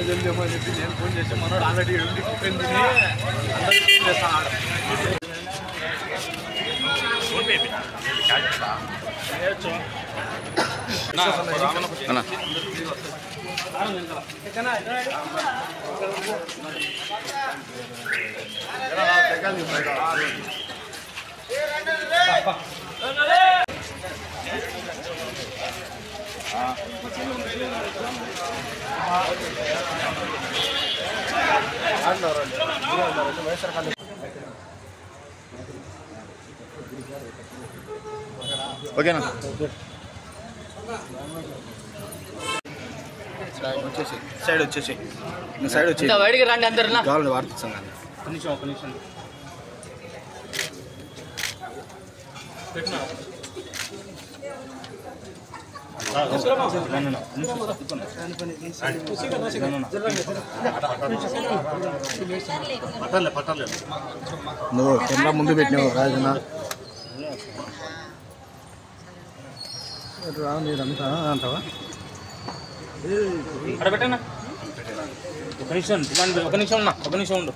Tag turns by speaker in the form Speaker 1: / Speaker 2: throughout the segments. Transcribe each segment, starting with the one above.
Speaker 1: వెళ్దామని చెప్పి నేను ఫోన్ చేసి మనోడు ఆల్రెడీ టిఫిన్ తిని అందరికీ ఫోన్ చేస్తాను.
Speaker 2: ఓకేనా సైడ్ వచ్చేసి సైడ్ వచ్చి
Speaker 3: బయటికి రండి అందరు
Speaker 2: కావాలని వార్తిస్తాను.
Speaker 3: ఒక నిమిషం
Speaker 2: నువ్వు కెమెరా ముందు పెట్టినావు రాజన్న మీరంతా అంటావా?
Speaker 3: అక్కడ పెట్టనా ఒక నిమిషం ఒక నిమిషం ఉన్నా ఒక నిమిషం ఉండు.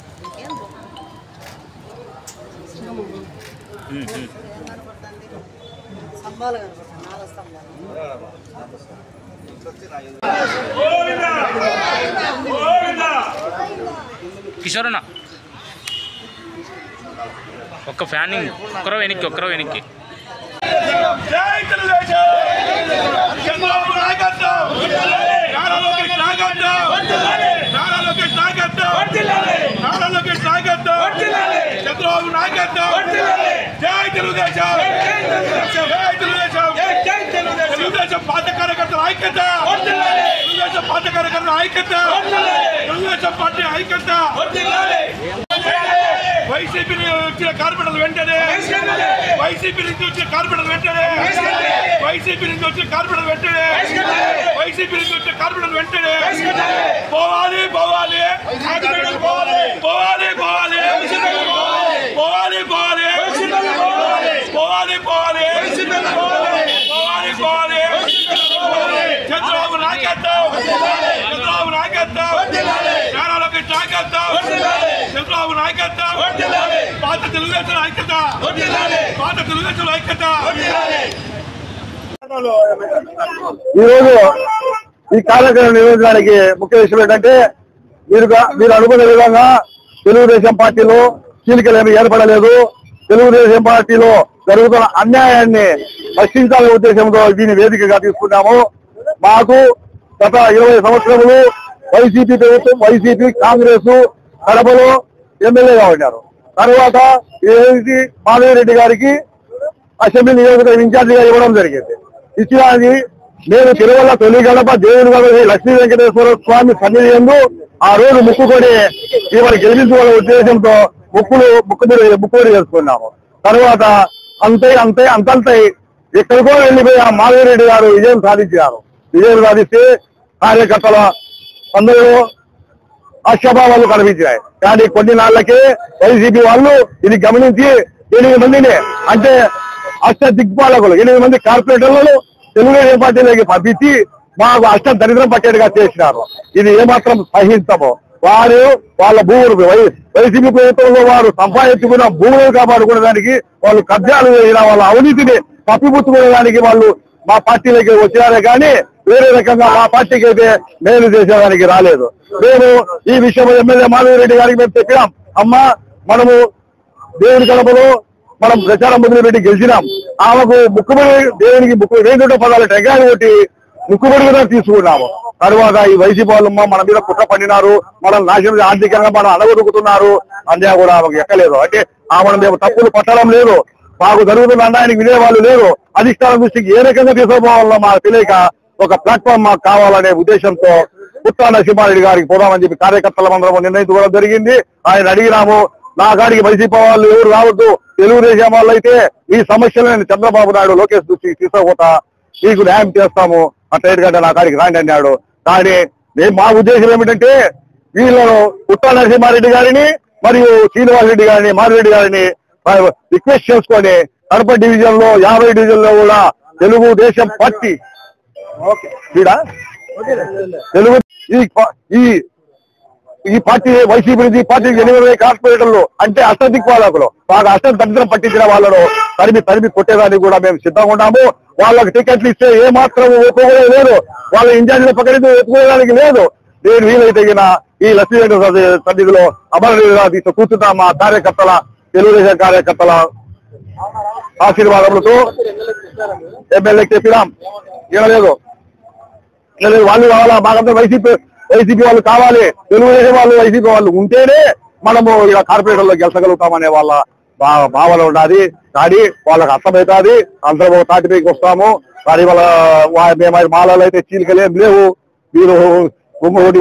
Speaker 3: కిషోర్ అన్న ఒక్క ఫ్యానింగ్ ఒక్కరో వెనక్కి
Speaker 4: చంద్రబాబు నాయకత్వం జై తెలుగుదేశం తెలుగుదేశం పార్టీ కార్యకర్తల ఐక్యత తెలుగుదేశం పార్టీ కార్యకర్తల ఐక్యత తెలుగుదేశం పార్టీ ఐక్యత వైసీపీ వచ్చిన కార్పొరేటర్లు వెంటనే వైసీపీ నుంచి వచ్చిన కార్పొరేటర్లు వెంటనే వైసీపీ నుంచి వచ్చిన కార్పొరేటర్లు వెంటనే వైసీపీ నుంచి వచ్చిన కార్పొరేటర్లు వెంటనే పోవాలి పోవాలి పోవాలి పోవాలి పోవాలి పోవాలి పోవాలి పోవాలి పోవాలి చంద్రబాబు నాయకత్వం చంద్రబాబు నాయకత్వం నారా లోకేష్ నాయకత్వం చంద్రబాబు నాయకత్వం పాత తెలుగుదేశం ఐక్యత పాత తెలుగుదేశం ఐక్యత.
Speaker 5: ఈరోజు ఈ కార్యక్రమం నిర్వహించడానికి ముఖ్య విషయం ఏంటంటే మీరు అనుకున్న విధంగా తెలుగుదేశం పార్టీలో చీలికలేమి ఏర్పడలేదు. తెలుగుదేశం పార్టీలో జరుగుతున్న అన్యాయాన్ని రక్షించాలనే ఉద్దేశంతో దీన్ని వేదికగా తీసుకున్నాము. మాకు గత 20 సంవత్సరములు వైసీపీ ప్రభుత్వం వైసీపీ కాంగ్రెస్ కడపలో ఎమ్మెల్యేగా ఉన్నారు. తర్వాత మాధవిరెడ్డి గారికి అసెంబ్లీ నియోజకవర్గం ఇన్ఛార్జిగా ఇవ్వడం జరిగింది. ఇచ్చినది నేను తిరువల్ల తొలి గడప దేవుని గడప లక్ష్మీ వెంకటేశ్వర స్వామి సన్నిధి యందు ఆ రోజు ముక్కుకొని ఇవాళ గెలిపించుకోవాలనే ఉద్దేశంతో ముక్కుబడి చేసుకున్నాము. తర్వాత అంతంతై ఎక్కడికో వెళ్ళిపోయి ఆ మాధవిరెడ్డి గారు విజయం సాధించారు. విజయం సాధిస్తే కార్యకర్తల అందరూ ఆశాభావాలు కనిపించాయి. కానీ కొన్ని నాళ్లకే వైసీపీ వాళ్ళు ఇది గమనించి 8 మందిని అంటే దిగ్పాలకులు 8 మంది కార్పొరేటర్లను తెలుగుదేశం పార్టీలోకి పంపించి మాకు దరిద్రం పట్టేట్టుగా చేసినారు. ఇది ఏమాత్రం సహించము. వారు వాళ్ళ భూములు వైసీపీ ప్రభుత్వంలో వారు సంపాదించుకున్న భూములను కాపాడుకునేదానికి వాళ్ళు కబ్జాలు చేసిన వాళ్ళ అవినీతిని కప్పిపుచ్చుకునేదానికి వాళ్ళు మా పార్టీలోకి వచ్చినారే కానీ వేరే రకంగా మా పార్టీకి అయితే మేలు చేసేదానికి రాలేదు. మేము ఈ విషయంలో ఎమ్మెల్యే మాధవిరెడ్డి గారికి మేము చెప్పినాం, అమ్మా మనము దేవుని కడపలో మనం ప్రచారం మొదలుపెట్టి గెలిచినాం. ఆమెకు ముక్కుబడి దేవునికి వేదిక పదాలు టెంకాయలు కొట్టి ముక్కుబడి కూడా తీసుకున్నాము. తర్వాత ఈ వైసీపీ వాళ్ళు మన మీద కుట్ర పడినారు, మనం నాశనం ఆర్థికంగా మనం అనగొడుకుతున్నారు. అన్యా కూడా ఆమెకు ఎక్కలేదు. అంటే ఆమెను మేము తప్పులు పట్టడం లేదు, మాకు జరుగుతున్న అన్యాయానికి వినేవాళ్ళు లేరు. అధిష్టానం దృష్టికి ఏ రకంగా తీసుకోవాలో మాకు తెలియక ఒక ప్లాట్ఫామ్ మాకు కావాలనే ఉద్దేశంతో పుట్టా నరసింహారెడ్డి గారికి పోదామని చెప్పి కార్యకర్తల మందరం నిర్ణయించుకోవడం జరిగింది. ఆయన అడిగినాము, నా కాడికి వైసీపీ వాళ్ళు ఎవరు రావద్దు, తెలుగుదేశం వాళ్ళు అయితే ఈ సమస్యలను చంద్రబాబు నాయుడు లోకేష్ దృష్టికి తీసుకోపోతా మీకు న్యాయం చేస్తాము, అట్లా ఎందుకంటే నా కాడికి రాండి అన్నాడు. కానీ మా ఉద్దేశం ఏమిటంటే వీళ్ళను పుట్టా నరసింహారెడ్డి గారిని మరియు శ్రీనివాస్ రెడ్డి గారిని మాధవిరెడ్డి గారిని రిక్వెస్ట్ చేసుకొని కడప డివిజన్ లో 50 డివిజన్ లో కూడా తెలుగుదేశం పార్టీ తెలుగు ఈ ఈ పార్టీ వైసీపీ నుంచి ఈ పార్టీకి 8 కార్పొరేటర్లు అంటే అష్టదిక్పాలకులు బాగా దరిద్రం పట్టించిన వాళ్ళను తరిమి కొట్టేదానికి కూడా మేము సిద్ధంగా ఉన్నాము. వాళ్ళకి టికెట్లు ఇస్తే ఏ మాత్రం ఒప్పుకోవడం లేదు, వాళ్ళ ఇంజనీర్ల పక్కన ఒప్పుకోవడానికి లేదు. నేను వీలైతే ఈ లక్ష్మీ సన్నిధిలో అమరనీయులుగా తీసి కూర్చున్న మా కార్యకర్తల తెలుగుదేశం కార్యకర్తల ఆశీర్వాదములతో ఎమ్మెల్యేకి చెప్పినాం. వినలేదు వాళ్ళు కావాలా, మాకంతా వైసీపీ వాళ్ళు కావాలి, తెలుగుదేశం వాళ్ళు వైసీపీ వాళ్ళు ఉంటేనే మనము ఇలా కార్పొరేటర్లో గెలిచగలుగుతామనే వాళ్ళ భావన ఉన్నది. కానీ వాళ్ళకి అర్థమవుతుంది, అందరం ఒక తాటిపైకి వస్తాము. కానీ మేము మాలలో అయితే చీలికలేం లేవు. మీరు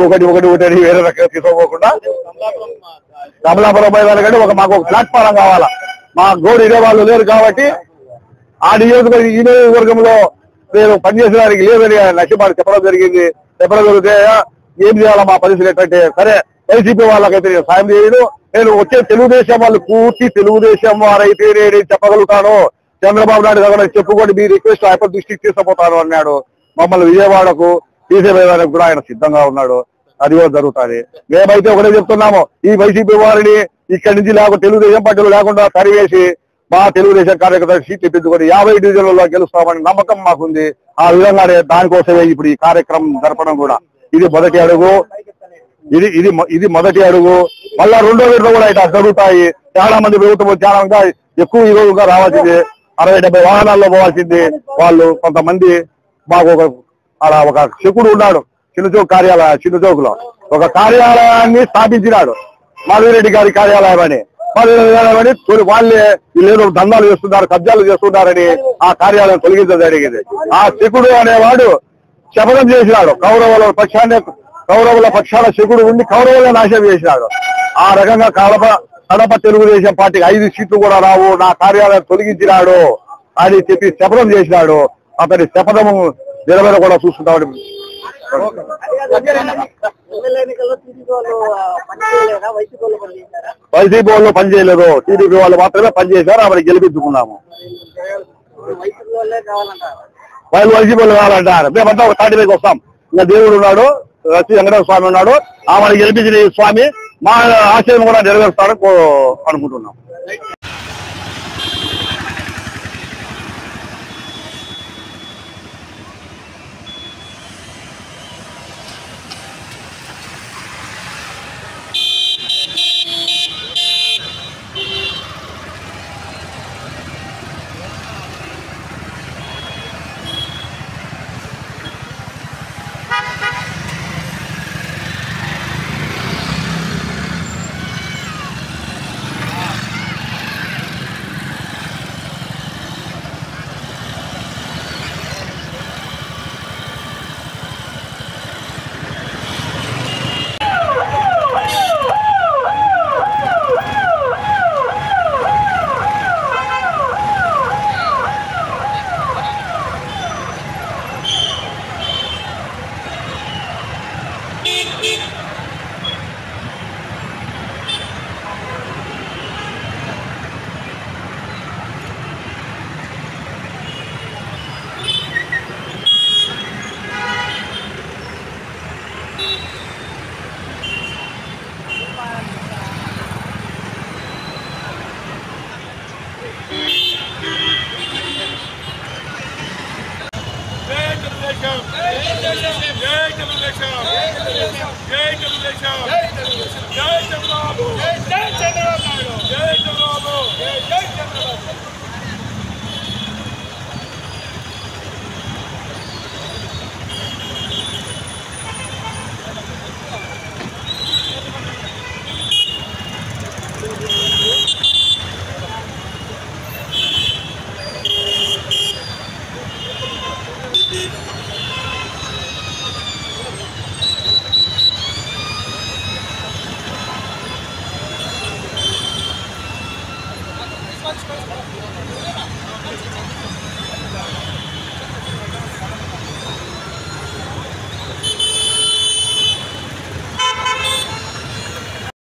Speaker 5: ఒకటి వేరే రకంగా తీసుకోకుండా కమలాపురం పోయేదానికంటే మాకు ఒక ప్లాట్ఫారం కావాలా. మా గోడు ఇదే వాళ్ళు లేరు కాబట్టి ఆ నియోజకవర్గంలో నేను పనిచేసేదానికి లేదని నచ్చిబాటు చెప్పడం జరిగింది. చెప్పడం జరిగితే ఏం చేయాలా మా పరిస్థితి ఏంటంటే, సరే వైసీపీ వాళ్ళకైతే నేను సాయం చేయను, నేను వచ్చే తెలుగుదేశం వాళ్ళు పూర్తి తెలుగుదేశం వారైతే నేను చెప్పగలుగుతాను. చంద్రబాబు నాయుడు గారు చెప్పుకోండి, మీ రిక్వెస్ట్ ఆయన దృష్టికి తీసుకుపోతాను అన్నాడు. మమ్మల్ని విజయవాడకు తీసేవేయడానికి కూడా ఆయన సిద్ధంగా ఉన్నాడు. అది కూడా జరుగుతుంది. మేమైతే ఒకటే చెప్తున్నాము, ఈ వైసీపీ వారిని ఇక్కడి నుంచి లేకుండా తెలుగుదేశం పార్టీలు లేకుండా తరివేసి మా తెలుగుదేశం కార్యకర్తలు సీట్లు తెచ్చుకొని 50 డివిజన్లలో గెలుస్తామని నమ్మకం మాకుంది. ఆ విధంగానే దానికోసమే ఇప్పుడు ఈ కార్యక్రమం జరపడం కూడా ఇది మొదటి అడుగు. ఇది మొదటి అడుగు. మళ్ళా రెండో విడత కూడా ఇట్లా జరుగుతాయి. చాలా మంది ప్రభుత్వం చాలా ఎక్కువ ఈ రోజుగా రావాల్సింది, 60-70 వాహనాల్లో పోవాల్సింది. వాళ్ళు కొంతమంది మాకు ఒక శకుడు ఉన్నాడు, చిన్న చౌక్ లో ఒక కార్యాలయాన్ని స్థాపించినాడు, మాధవిరెడ్డి గారి కార్యాలయం అని. వాళ్ళే వీళ్ళు దందాలు చేస్తున్నారు, కబ్జాలు చేస్తున్నారని ఆ కార్యాలయం తొలగించడం జరిగింది. ఆ శకుడు అనేవాడు శపథం చేసినాడు, కౌరవుల పక్షాన శకుడు ఉండి కౌరవుల నాశనం చేసినాడు. ఆ రకంగా కడప తెలుగుదేశం పార్టీకి 5 సీట్లు కూడా రావు, నా కార్యాలయం తొలగించినాడు అని చెప్పి శపథం చేసినాడు. అతని శపథము నిలబెర కూడా చూస్తున్నాడు. వైసీపీ వాళ్ళు పనిచేయలేదు, టీడీపీ వాళ్ళు మాత్రమే పనిచేశారు. ఆమెను గెలిపించుకున్నాము. వాళ్ళు వైసీపీ వాళ్ళు కావాలంటారు. మేమంతా ఒక తాటి పైకి వస్తాం. ఇంకా దేవుడు ఉన్నాడు, లక్ష్మీ వెంకటేశ్వర స్వామి ఉన్నాడు, ఆమెను గెలిపించిన స్వామి మా ఆశయం కూడా నెరవేరుస్తాడని అనుకుంటున్నాం.